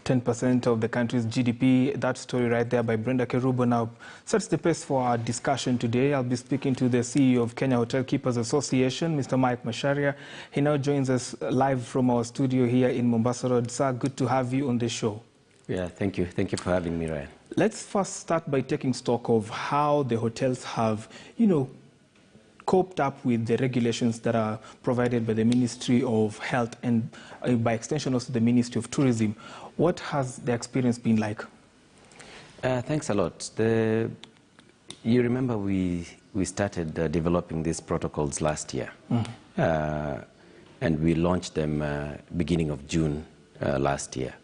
10% of the country's GDP. That story right there by Brenda Kerubo now sets the pace for our discussion today. I'll be speaking to the CEO of Kenya Hotel Keepers Association, Mr. Macharia. He now joins us live from our studio here in Mombasa Road. Sir, good to have you on the show. Yeah, thank you. Thank you for having me, Ryan. Let's first start by taking stock of how the hotels have, coped up with the regulations that are provided by the Ministry of Health and by extension also the Ministry of Tourism. What has the experience been like? Thanks a lot. You remember we started developing these protocols last year, and we launched them beginning of June last year.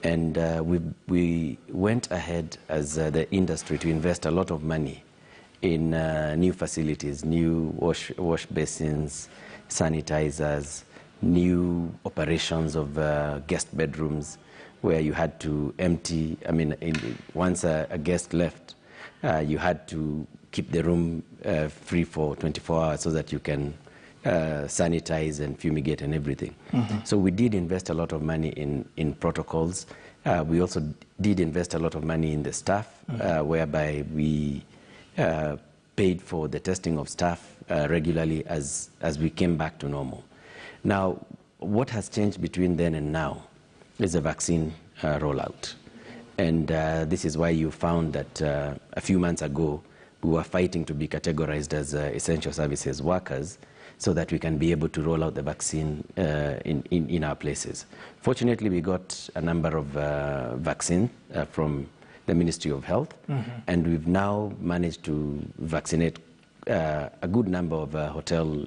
And we went ahead as the industry to invest a lot of money in new facilities, new wash basins, sanitizers, new operations of guest bedrooms where you had to empty. I mean, once a guest left, you had to keep the room free for 24 hours so that you can sanitize and fumigate and everything. So we did invest a lot of money in protocols. We also did invest a lot of money in the staff, whereby we paid for the testing of staff regularly as we came back to normal. Now, what has changed between then and now is a vaccine rollout. And this is why you found that a few months ago, we were fighting to be categorized as essential services workers so that we can be able to roll out the vaccine in our places. Fortunately, we got a number of vaccine from the Ministry of Health, and we've now managed to vaccinate a good number of hotel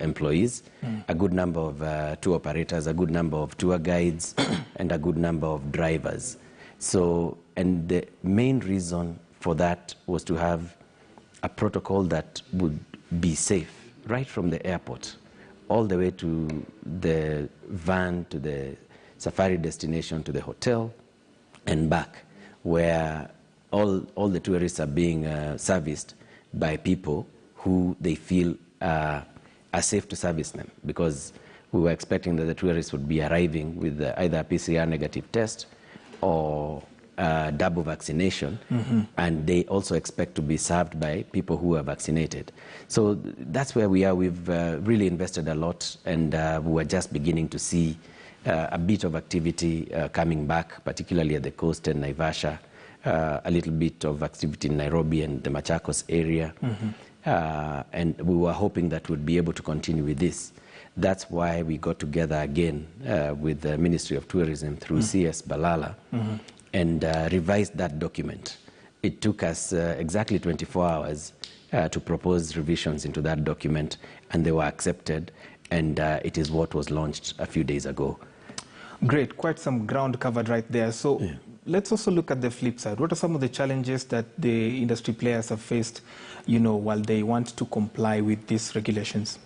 employees, a good number of tour operators, a good number of tour guides, and a good number of drivers. So, and the main reason for that was to have a protocol that would be safe, right from the airport, all the way to the van, to the safari destination, to the hotel, and back, where all the tourists are being serviced by people who they feel are safe to service them, because we were expecting that the tourists would be arriving with either a PCR negative test or double vaccination, and they also expect to be served by people who are vaccinated. So that's where we are. We've really invested a lot, and we're just beginning to see a bit of activity coming back, particularly at the coast and Naivasha, a little bit of activity in Nairobi and the Machakos area. And we were hoping that we'd be able to continue with this. That's why we got together again with the Ministry of Tourism through CS Balala and revised that document. It took us exactly 24 hours to propose revisions into that document, and they were accepted, and it is what was launched a few days ago. Great, quite some ground covered right there. So let's also look at the flip side. What are some of the challenges that the industry players have faced, while they want to comply with these regulations?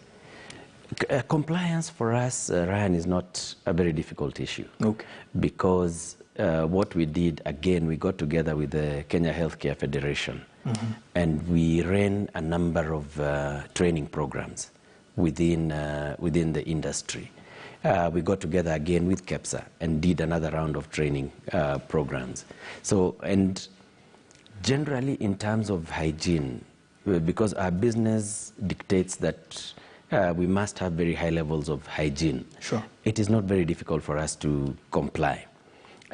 Compliance for us, Ryan, is not a very difficult issue. Okay. Because what we did, again, we got together with the Kenya Healthcare Federation, and we ran a number of training programs within the industry. We got together again with KEPSA and did another round of training programs. So, and generally in terms of hygiene, because our business dictates that we must have very high levels of hygiene. Sure. It is not very difficult for us to comply.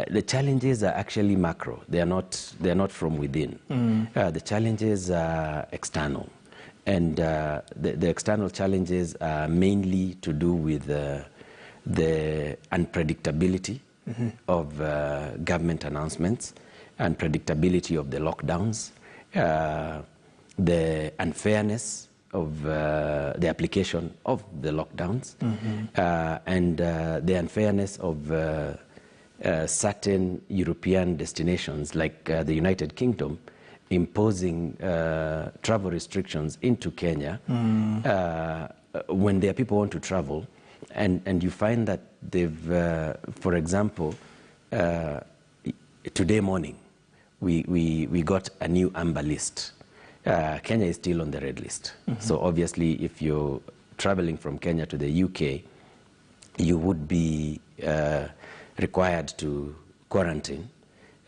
The challenges are actually macro. They are not from within. The challenges are external. And the external challenges are mainly to do with the unpredictability of government announcements, unpredictability of the lockdowns, the unfairness of the application of the lockdowns, and the unfairness of certain European destinations like the United Kingdom imposing travel restrictions into Kenya when their people want to travel. And you find that they've, for example, today morning, we got a new amber list. Kenya is still on the red list. So obviously, if you're traveling from Kenya to the UK, you would be required to quarantine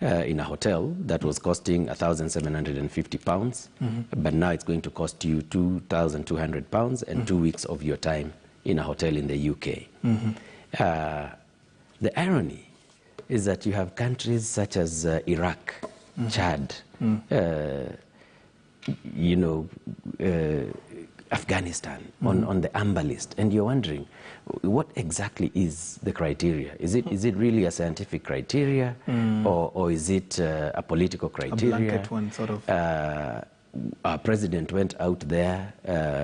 in a hotel that was costing £1,750, but now it's going to cost you £2,200 and 2 weeks of your time in a hotel in the UK. The irony is that you have countries such as Iraq, Chad, Afghanistan on the amber list, and you're wondering, what exactly is the criteria? Is it really a scientific criteria, or is it a political criteria? A blanket one, sort of. Our president went out there.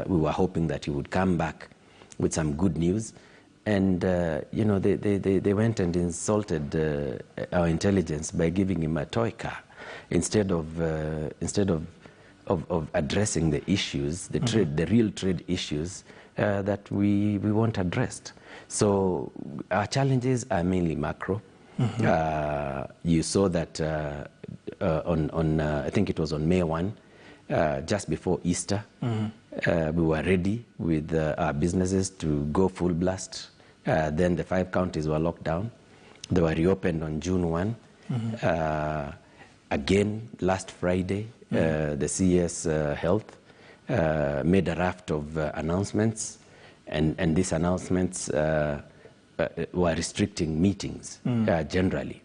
We were hoping that he would come back with some good news, and they went and insulted our intelligence by giving him a toy car instead of addressing the issues, the real trade issues that we want addressed. So our challenges are mainly macro. You saw that I think it was on May 1, just before Easter, we were ready with our businesses to go full blast. Then the 5 counties were locked down. They were reopened on June 1. Again, last Friday, the CS Health made a raft of announcements, and these announcements were restricting meetings generally.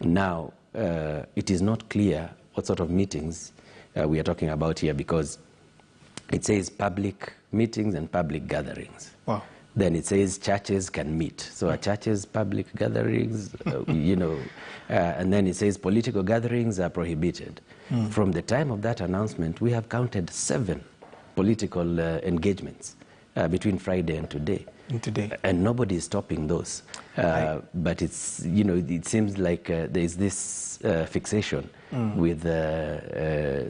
Now, it is not clear what sort of meetings we are talking about here, because it says public meetings and public gatherings. Wow. Then it says churches can meet. So are churches public gatherings? And then it says political gatherings are prohibited. From the time of that announcement, we have counted 7 political engagements between Friday and today. And nobody is stopping those. But it's, it seems like there is this fixation with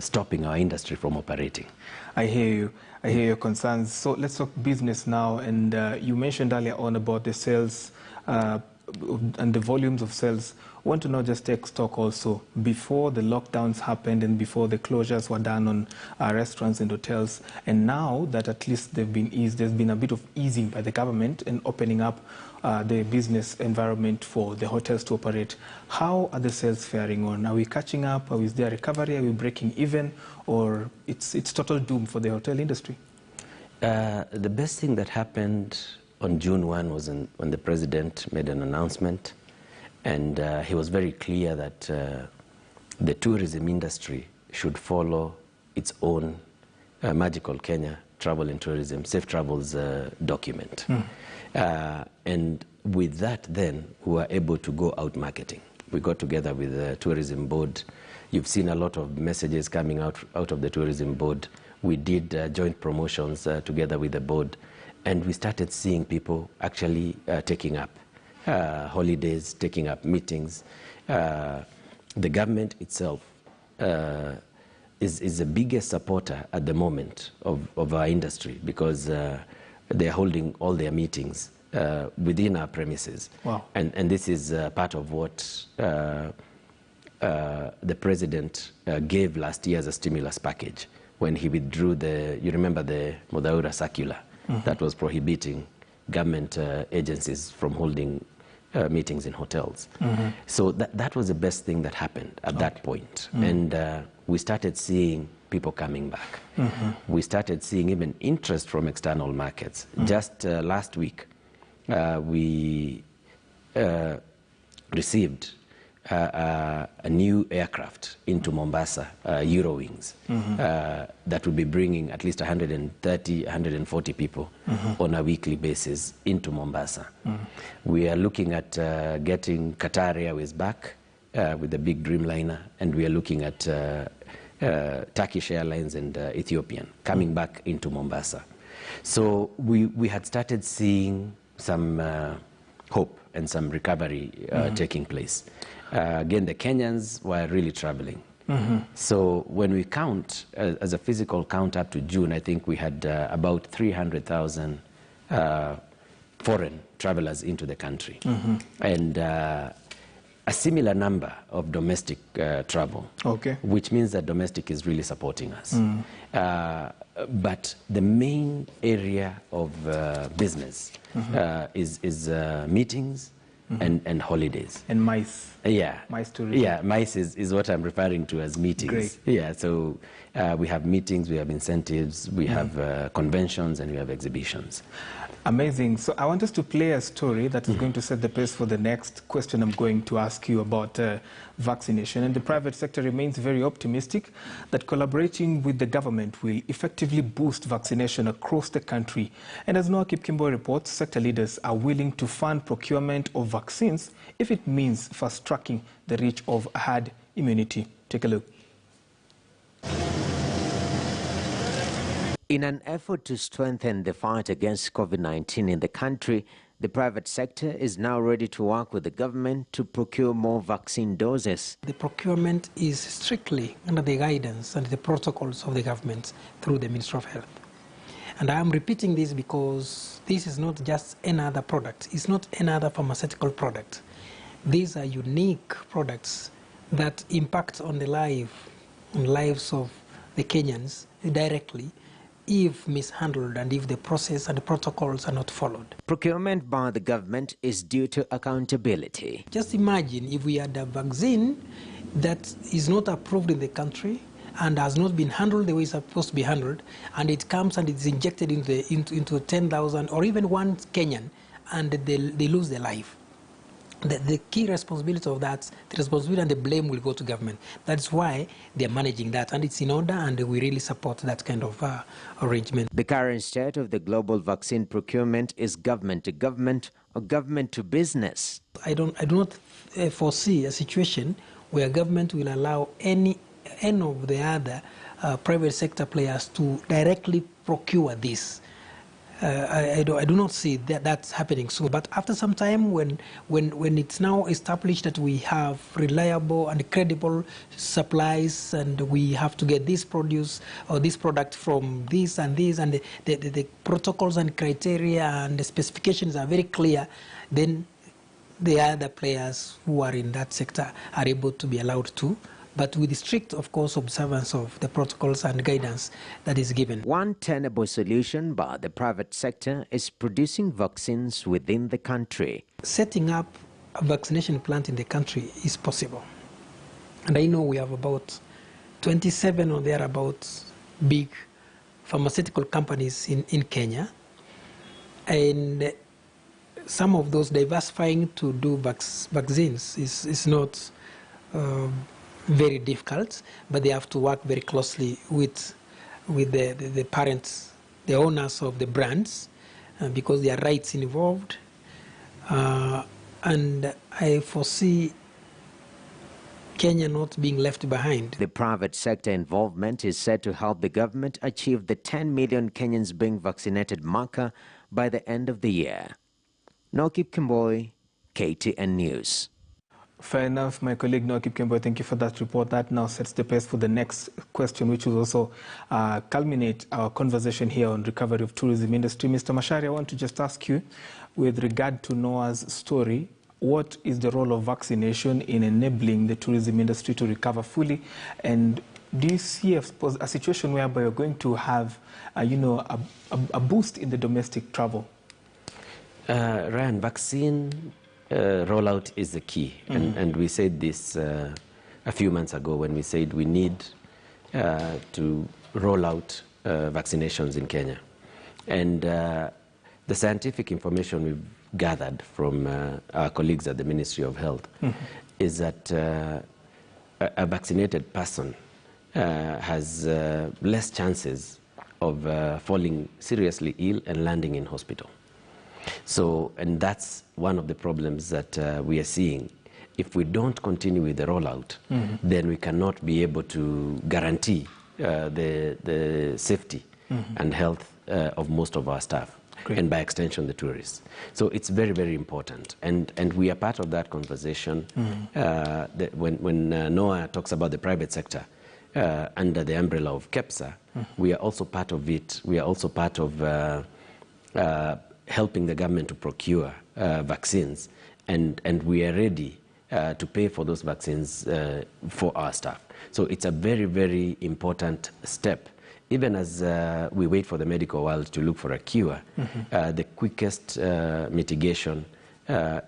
stopping our industry from operating. I hear you. I hear your concerns. So let's talk business now. And you mentioned earlier on about the sales and the volumes of sales. I want to now just take stock also. Before the lockdowns happened and before the closures were done on restaurants and hotels, and now that at least they've been eased, there's been a bit of easing by the government and opening up the business environment for the hotels to operate. How are the sales faring on? Are we catching up? Is there recovery? Are we breaking even? Or it's total doom for the hotel industry? The best thing that happened on June 1 was when the president made an announcement, and he was very clear that the tourism industry should follow its own Magical Kenya Travel and Tourism Safe Travels document. And with that, then, we were able to go out marketing. We got together with the tourism board. You've seen a lot of messages coming out of the tourism board. We did joint promotions together with the board, and we started seeing people actually taking up holidays, taking up meetings. The government itself is the biggest supporter at the moment of our industry, because they're holding all their meetings within our premises. Wow. And this is part of what the president gave last year as a stimulus package when he withdrew you remember the Modaura circular that was prohibiting government agencies from holding meetings in hotels. So that was the best thing that happened at that point. And we started seeing people coming back. We started seeing even interest from external markets. Just last week, we received a new aircraft into Mombasa, Eurowings, that will be bringing at least 130, 140 people on a weekly basis into Mombasa. We are looking at getting Qatar Airways back with the big Dreamliner, and we are looking at Turkish Airlines and Ethiopian coming back into Mombasa. So we had started seeing some hope and some recovery taking place. Again, the Kenyans were really traveling. So when we count, as a physical count up to June, I think we had about 300,000 foreign travelers into the country. And a similar number of domestic travel, which means that domestic is really supporting us. But the main area of business is meetings, and holidays. And mice. Yeah. Mice tourism. Yeah, mice is what I'm referring to as meetings. Great. Yeah, so we have meetings, we have incentives, we have conventions, and we have exhibitions. Amazing. So I want us to play a story that is going to set the pace for the next question I'm going to ask you about vaccination. And the private sector remains very optimistic that collaborating with the government will effectively boost vaccination across the country. And as Noah Kipkimbo reports, sector leaders are willing to fund procurement of vaccines if it means fast-tracking the reach of herd immunity. Take a look. In an effort to strengthen the fight against COVID-19 in the country, the private sector is now ready to work with the government to procure more vaccine doses. The procurement is strictly under the guidance and the protocols of the government through the Ministry of Health. And I am repeating this because this is not just another product. It's not another pharmaceutical product. These are unique products that impact on the lives of the Kenyans directly, if mishandled and if the process and the protocols are not followed. Procurement by the government is due to accountability. Just imagine if we had a vaccine that is not approved in the country and has not been handled the way it's supposed to be handled, and it comes and it's injected into 10,000 or even one Kenyan, and they lose their life. The key responsibility of that, the responsibility and the blame will go to government. That's why they're managing that, and it's in order, and we really support that kind of arrangement. The current state of the global vaccine procurement is government to government or government to business. I do not foresee a situation where government will allow any of the other private sector players to directly procure this. I do not see that's happening soon. But after some time, when it's now established that we have reliable and credible supplies, and we have to get this produce or this product from this, and the protocols and criteria and the specifications are very clear, then the other players who are in that sector are able to be allowed to, but with strict, of course, observance of the protocols and guidance that is given. One tenable solution by the private sector is producing vaccines within the country. Setting up a vaccination plant in the country is possible. And I know we have about 27 or thereabouts big pharmaceutical companies in Kenya. And some of those diversifying to do vaccines is not very difficult, but they have to work very closely with the parents, the owners of the brands, because there are rights involved. And I foresee Kenya not being left behind. The private sector involvement is said to help the government achieve the 10 million Kenyans being vaccinated marker by the end of the year. Noah Kipkimbo, KTN News. Fair enough, my colleague Noah Kipkimbo, thank you for that report. That now sets the pace for the next question, which will also culminate our conversation here on recovery of tourism industry. Mr. Macharia, I want to just ask you, with regard to Noah's story, what is the role of vaccination in enabling the tourism industry to recover fully? And do you see a situation whereby you're going to have, a boost in the domestic travel? Ryan, vaccine rollout is the key. And we said this a few months ago when we said we need to roll out vaccinations in Kenya. And the scientific information we've gathered from our colleagues at the Ministry of Health is that a vaccinated person has less chances of falling seriously ill and landing in hospital. So, and that's one of the problems that we are seeing. If we don't continue with the rollout, then we cannot be able to guarantee the safety and health of most of our staff. Great. And by extension, the tourists. So it's very, very important. And we are part of that conversation. When Noah talks about the private sector under the umbrella of KEPSA, we are also part of it. We are also part of helping the government to procure vaccines, and we are ready to pay for those vaccines for our staff. So it's a very, very important step. Even as we wait for the medical world to look for a cure, the quickest mitigation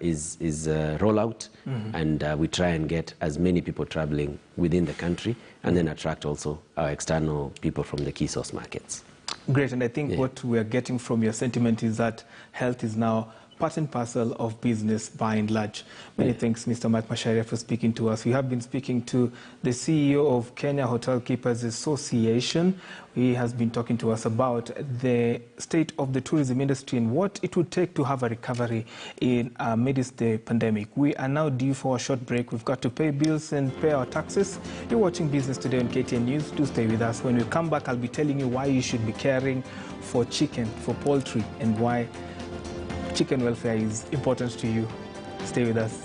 is rollout, and we try and get as many people traveling within the country, and then attract also our external people from the key source markets. Great, and I think what we are getting from your sentiment is that health is now part and parcel of business by and large. Many thanks, Mr. Mike Macharia, for speaking to us. We have been speaking to the CEO of Kenya Hotel Keepers Association. He has been talking to us about the state of the tourism industry and what it would take to have a recovery in amidst the pandemic. We are now due for a short break. We've got to pay bills and pay our taxes. You're watching Business Today on KTN News. Do stay with us. When we come back, I'll be telling you why you should be caring for chicken, for poultry, and why chicken welfare is important to you. Stay with us.